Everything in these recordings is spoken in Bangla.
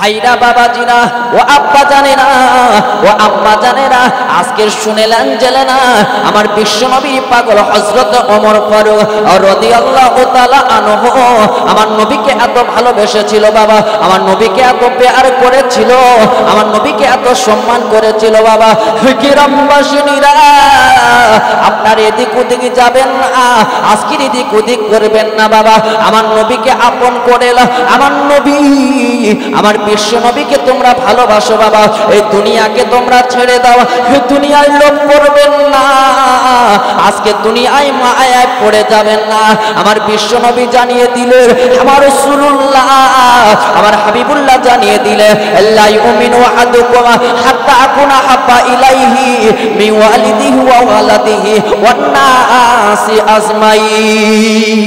ভাইরা বাবাজিরা ও আব্বা জানেরা ও আম্মা জানেরা, আজকের শুনেলেন জেলে না আমার বিশ্বনবী পাগল হযরত ওমর ফারুক রাদিয়াল্লাহু তাআলা আনহু আমার নবীকে এত ভালোবেসেছিল বাবা, আমার নবীকে এত প্যার করেছিল, আমার নবীকে এত সম্মান করেছিল বাবা। গ্রামবাসীরা আপনার এদিক ওদিক যাবেন না, আজকের এদিক ওদিক করবেন না বাবা, আমার নবীকে আপন করে আমার নবী আমার বিশ্ব নবীকে তোমরা ভালোবাসো বাবা। এই দুনিয়াকে তোমরা ছেড়ে দাও, দুনিয়ার লোভ করবেন না, আজকে দুনিয়ায় মায়ায় পড়ে যাবেন না। আমার বিশ্ব নবী জানিয়ে দিলে, আমার রাসূলুল্লাহ আমার হাবিবুল্লাহ জানিয়ে দিলে, লা ইউমিনু আহাদুকুম হাত্তা আকুনা হাব্বা ইলাইহি মিন ওয়ালিদিহি ওয়া ওয়ালাদিহি ওয়ান নাসি আজমাইন।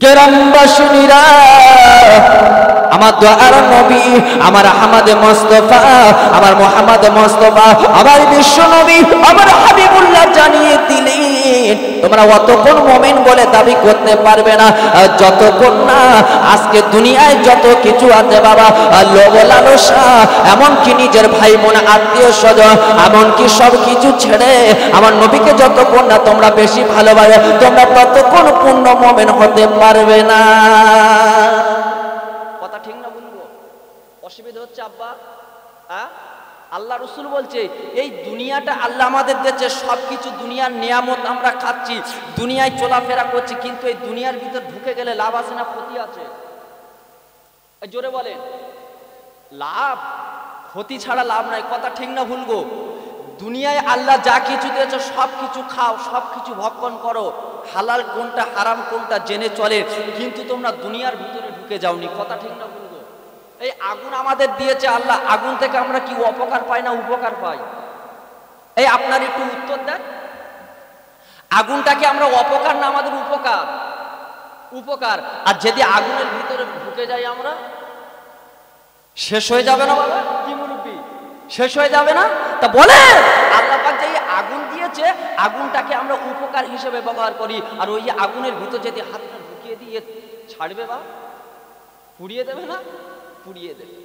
গ্রামবাসীরা আমার দোয়ার নবী আমার আহমদ মুস্তাফা আমার মুহাম্মদ মুস্তাফা আমার বিশ্ব নবী আমার হাবিবুল্লাহ জানিয়ে দিলেন, তোমরা অতক্ষণ মুমিন বলে দাবি করতে পারবে না যতক্ষণ না আজকে দুনিয়ায় যত কিছু আছে বাবা, লোভ লালসা এমনকি নিজের ভাই বোন আত্মীয় স্বজন এমনকি সব কিছু ছেড়ে আমার নবীকে যতক্ষণ না তোমরা বেশি ভালোবাসো, তোমরা ততক্ষণ পূর্ণ মুমিন হতে পারবে না। কথা ঠিক না বলবো? অসুবিধা হচ্ছে আব্বা? আল্লাহ রসুল বলছে এই দুনিয়াটা আল্লাহ আমাদের দিয়েছে, সবকিছু দুনিয়ার নিয়ামত আমরা খাচ্ছি, দুনিয়ায় চলাফেরা করছি, কিন্তু এই দুনিয়ার ভিতর ঢুকে গেলে লাভ আছে না ক্ষতি আছে? জোরে বলেন। লাভ, ক্ষতি ছাড়া লাভ নাই। কথা ঠিক না ভুল গো? দুনিয়ায় আল্লাহ যা কিছু দিয়েছে সব কিছু খাও, সব কিছু ভক্ষণ করো, হালাল কোনটা হারাম কোনটা জেনে চলে, কিন্তু তোমরা দুনিয়ার ভিতরে ঢুকে যাওনি। কথা ঠিক না ভুল গো? এই আগুন আমাদের দিয়েছে আল্লাহ, আগুন থেকে আমরা কি অপকার পাই না উপকার পাই? এই আপনার একটু উত্তর দেন, আগুনটাকে আমরা অপকার না আমাদের উপকার? উপকার। আর যদি আগুনের ভিতরে ঢুকে যাই আমরা, শেষ হয়ে যাবে না বাবা? কি মুরব্বি, শেষ হয়ে যাবে না? তা বলে আল্লাহ পাক যে আগুন দিয়েছে, আগুনটাকে আমরা উপকার হিসেবে ব্যবহার করি, আর ওই আগুনের ভিতর যদি হাতটা ঢুকিয়ে দিয়ে ছাড়বে বা পুড়িয়ে দেবে না? পুড়িয়ে দেবে।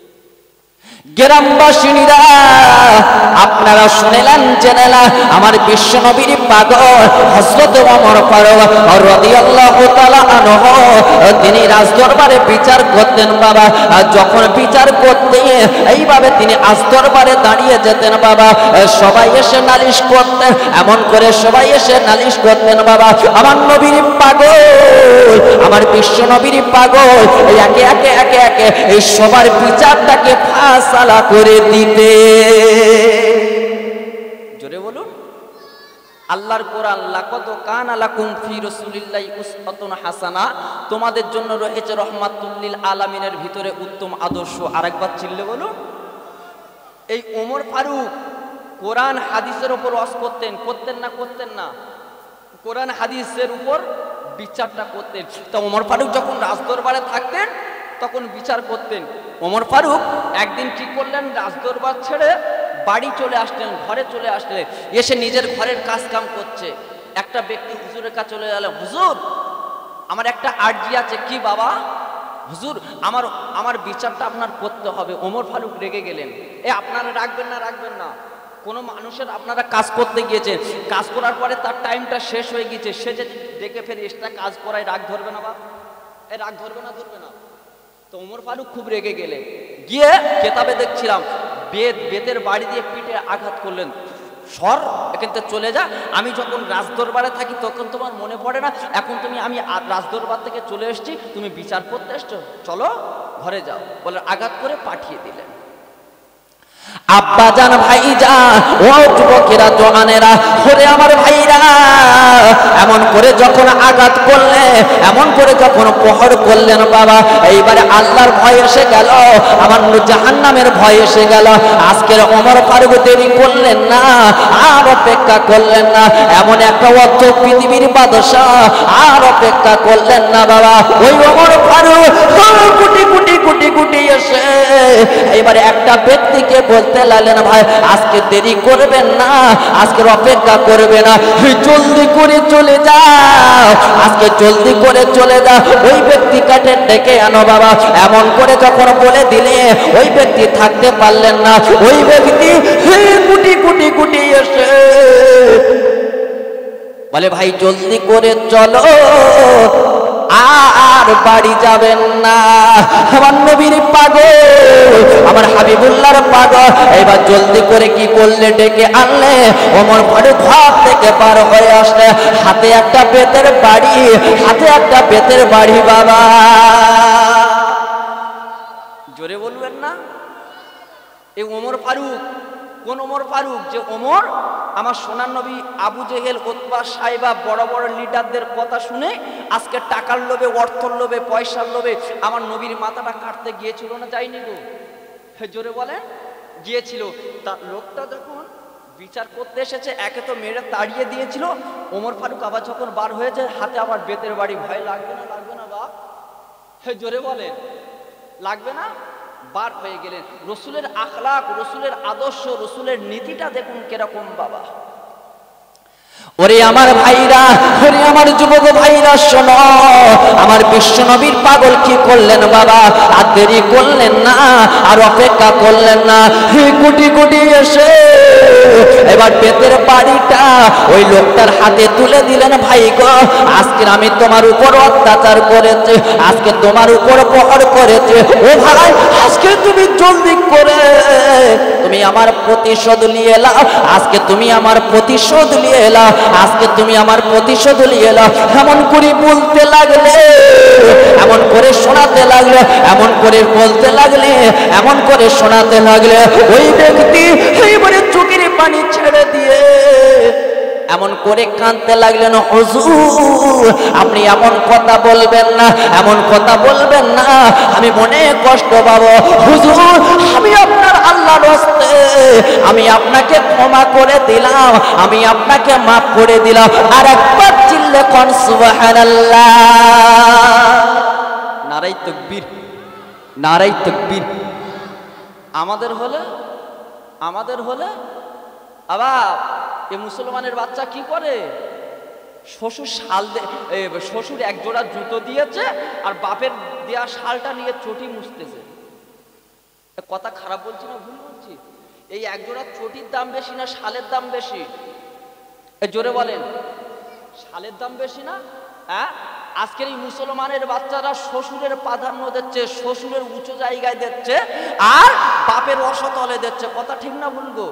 গ্রামবাসীরা আপনারা শুনেলেন জেনেলা আমার বিশ্ব নবীর পাগল হযরত ওমর ফারুক রাদিয়াল্লাহু তাআলা আনহু তিনি রাজদরবারে বিচার করতেন বাবা। আর যখন বিচার করতেন এইভাবে তিনি রাজদরবারে দাঁড়িয়ে যেতেন বাবা, সবাই এসে নালিশ করতেন, এমন করে সবাই এসে নালিশ করতেন বাবা। আমার নবীর পাগল আমার বিশ্ব নবীর পাগল একে একে একে একে এই সবার বিচারটাকে ফাসালা করে দিতে। জোরে বলুন আল্লাহর কোরআন, লাকাদ কানা লাকুম ফি রাসূলিল্লাহি উসওয়াতুন হাসানা, তোমাদের জন্য রয়েছে রহমাতুল লিল আলামিনের ভিতরে উত্তম আদর্শ। আরেকবার চিল্লে বলুন। এই ওমর ফারুক কোরআন হাদিসের উপর ওয়াজ করতেন, করতেন না? করতেন না? কোরআন হাদিসের উপর বিচারটা করতেন। তা ওমর ফারুক যখন রাজদরবারে থাকতেন তখন বিচার করতেন। ওমর ফারুক একদিন কি করলেন, রাজদরবার ছেড়ে বাড়ি চলে আসলেন, ঘরে চলে আসলেন, এসে নিজের ঘরের কাজ কাম করছে। একটা ব্যক্তি হুজুরের কাছে চলে গেল, হুজুর আমার একটা আরজি আছে। কি বাবা? হুজুর আমার বিচারটা আপনার করতে হবে। ওমর ফারুক রেগে গেলেন। আপনারা রাখবেন না? রাখবেন না? কোনো মানুষের আপনারা কাজ করতে গিয়েছেন, কাজ করার পরে তার টাইমটা শেষ হয়ে গিয়েছে, সে যদি ডেকে ফেরে এক্সট্রা কাজ করায় রাগ ধরবে না? বা রাগ ধরবে না? ধরবে না? তো ওমর ফারুক খুব রেগে গেলেন, গিয়ে কেতাবে দেখছিলাম বেতের বাড়ি দিয়ে পিঠে আঘাত করলেন। সর, এখান থেকে চলে যা, আমি যখন রাজদরবারে থাকি তখন তোমার মনে পড়ে না, এখন আমি রাজদরবার থেকে চলে এসেছি, তুমি বিচার করতে এসছো, চলো ঘরে যাও বলে আঘাত করে পাঠিয়ে দিলেন। আব্বা জান ভাই জান ও যুবকেরা জওয়ানেরা, ওরে আমার ভাইরা, এমন করে যখন আঘাত করলে, এমন করে যখন প্রহর করলেন বাবা, এইবারে আল্লাহর ভয় এসে গেল, আমার জাহান্নামের ভয় এসে গেল। আজকের ওমর ফারুক দেরি করলেন না, আর অপেক্ষা করলেন না, এমন একটা অর্থ পৃথিবীর বাদশা আর অপেক্ষা করলেন না বাবা। ওই ওমর ফারুক কোটি কোটি কোটি কোটি এসে এবারে একটা ব্যক্তিকে বলতে লাগলেন, ভাই আজকে দেরি করবেন না, আজকের অপেক্ষা করবে না, জলদি করে চলে যাও, আজকে জলদি করে চলে যাও, ওই ব্যক্তিকে ডেকে আনো বাবা। এমন করে যখন বলে দিলে ওই ব্যক্তি থাকতে পারলেন না, ওই ব্যক্তি কুটি কুটি কুটি এসে বলে, ভাই জলদি করে চলো, আর বাড়ি যাবেন না, আমার নবীর পাগল, আমার হাবিবুল্লাহর পাগল। এবার জলদি করে কি করলে, ডেকে আনলে। ওমর ফারুক ঘর থেকে পার হয়ে আসলে, হাতে একটা বেতের বাড়ি, হাতে একটা বেতের বাড়ি বাবা। জোরে বলবেন না? এই ওমর ফারুক কোন ওমর ফারুক? যে ওমর আমার সোনার নবী আবু জেহেল, উতবা, সাইবা বড় বড় লিডারদের কথা শুনে আজকে টাকার লোভে, অর্থর লোভে, পয়সার লোভে আমার নবীর মাথাটা কাটতে গিয়েছিল না, যায়নি গো? জোরে বলেন, গিয়েছিল। তা লোকটা যখন বিচার করতে এসেছে, একে তো মেরে তাড়িয়ে দিয়েছিল। ওমর ফারুক আবার যখন বার হয়ে যায়, হাতে আবার বেতের বাড়ি। ভয় লাগবে না? লাগবে না বাপ? জোরে বলেন, লাগবে না? বার হয়ে গেলেন। রসুলের আখলাক, রসুলের আদর্শ, রসুলের নীতিটা দেখুন কিরকম বাবা। ওরে আমার ভাইরা, ওরে আমার যুবক ভাইরা, শোনো, আমার বিশ্ব নবীর পাগল কি করলেন বাবা? আর দেরি করলেন না, আর অপেক্ষা করলেন না, কোটি কোটি এসে এবার বেতের বাড়িটা ওই লোকটার হাতে তুলে দিলেন। ভাই গো, আজকে আমি তোমার উপর অত্যাচার করেছি, আজকে তোমার উপর প্রহার করেছি, ও ভাই আজকে তুমি জলদি করে তুমি আমার প্রতিশোধ নিয়ে এলাও, আজকে তুমি আমার প্রতিশোধ নিয়ে এলাও, আজকে তুমি আমার প্রতিশোধ নিয়ে এলাও। এমন করে বলতে লাগলে, এমন করে শোনাতে লাগলে, এমন করে বলতে লাগলে, এমন করে শোনাতে লাগলে, ওই ব্যক্তি এইবারে চোখের পানি ছেড়ে দিয়ে এমন করে কাঁদতে লাগলেন, হুজুর আপনি এমন কথা বলবেন না, এমন কথা বলবেন না, আমি মনে কষ্ট পাবো। হুজুর আমি আপনার আল্লাহর রাস্তে আমি আপনাকে ক্ষমা করে দিলাম, আমি আপনাকে মাফ করে দিলাম। আর একবার চিল্লে কোন সুবহানাল্লাহ। নারাই তাকবীর, নারাই তাকবীর। আমাদের হলে আবার এ মুসলমানের বাচ্চা কি করে? শ্বশুর শ্বশুর এক জোড়া জুতো দিয়েছে, আর বাপের দেয়া শালটা নিয়ে চটি মুছতেছে। কথা খারাপ বলছি না ভুল বলছি? এই এক জোড়া চটির দাম বেশি না শালের দাম বেশি? জোরে বলেন, শালের দাম বেশি না? হ্যাঁ, আজকের এই মুসলমানের বাচ্চারা শ্বশুরের প্রাধান্য দিচ্ছে, শ্বশুরের উঁচু জায়গায় দিচ্ছে, আর বাপের অসতলে দিচ্ছে। কথা ঠিক না ভুল গো?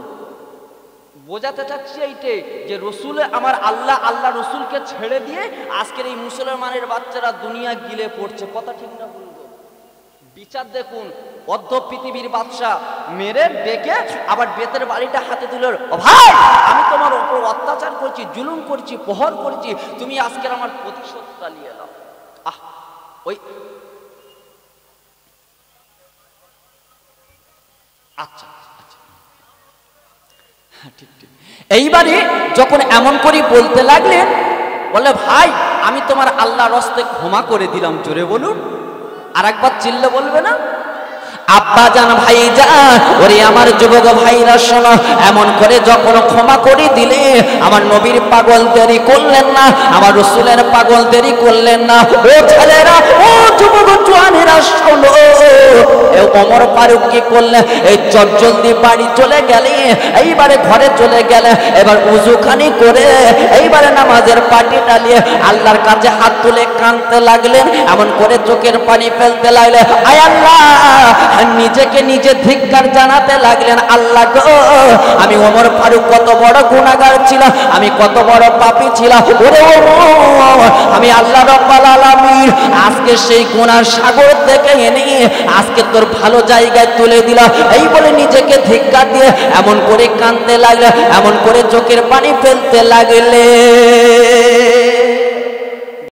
বোঝাতে চাচ্ছি এইটাই যে রসুলে আমার আল্লাহ, আল্লাহ রসুলকে ছেড়ে দিয়ে আজকের এই মুসলমানের বাচ্চারা দুনিয়া গিলে পড়ছে। কথা ঠিক না ভুল গো? বিচার দেখুন, অর্ধ পৃথিবীর বাদশা মেরে ডেকে আবার বেতের বাড়িটা হাতে তুলে, ভাই আমি তোমার উপর অত্যাচার করছি, জুলুম করছি, প্রহর করছি, তুমি আজকের আমার প্রতিশোধটা নিয়ে নাও। ওই আচ্ছা ঠিক ঠিক। এইবারে যখন এমন করে বলতে লাগলেন, বলে ভাই আমি তোমার আল্লাহর রাস্তে ক্ষমা করে দিলাম। জোরে বলুন, আর একবার চিল্লে বলবে না? আব্বা জান, ভাই জান, ওরে আমার যুবক ভাইরা শোনো, এমন করে যখন ক্ষমা করে দিলে, আমার নবীর পাগল দেরি করলেন না, আমার রসুলের পাগল দেরি করলেন না। ও ছেলেরা, ও যুবক জওয়ানেরা শোনো, ওমর ফারুক কি করলেন? এই জলদি বাড়ি চলে গেলে, এইবারে ঘরে চলে গেলে, এবার উজুখানি করে এইবারে নামাজের পাটি ডালিয়ে আল্লাহর কাছে হাত তুলে কাঁদতে লাগলেন, এমন করে চোখের পানি ফেলতে লাগলেন। আয় আল্লাহ, নিজেকে নিজে ধিক্কার জানাতে লাগলেন, আল্লাহ গো আমি ওমর ফারুক কত বড় গুনাহগার ছিলাম, আমি কত বড় পাপী ছিলাম। ওরে ওমর, আমি আল্লাহ রাব্বুল আলামিন আজকে সেই গুনার সাগর থেকে এনে আজকে তোর ভালো জায়গায় তুলে দিলাম। এই বলে নিজেকে ধিক্কার দিয়ে এমন করে কাঁদতে লাগলে, এমন করে চোখের পানি ফেলতে লাগলে।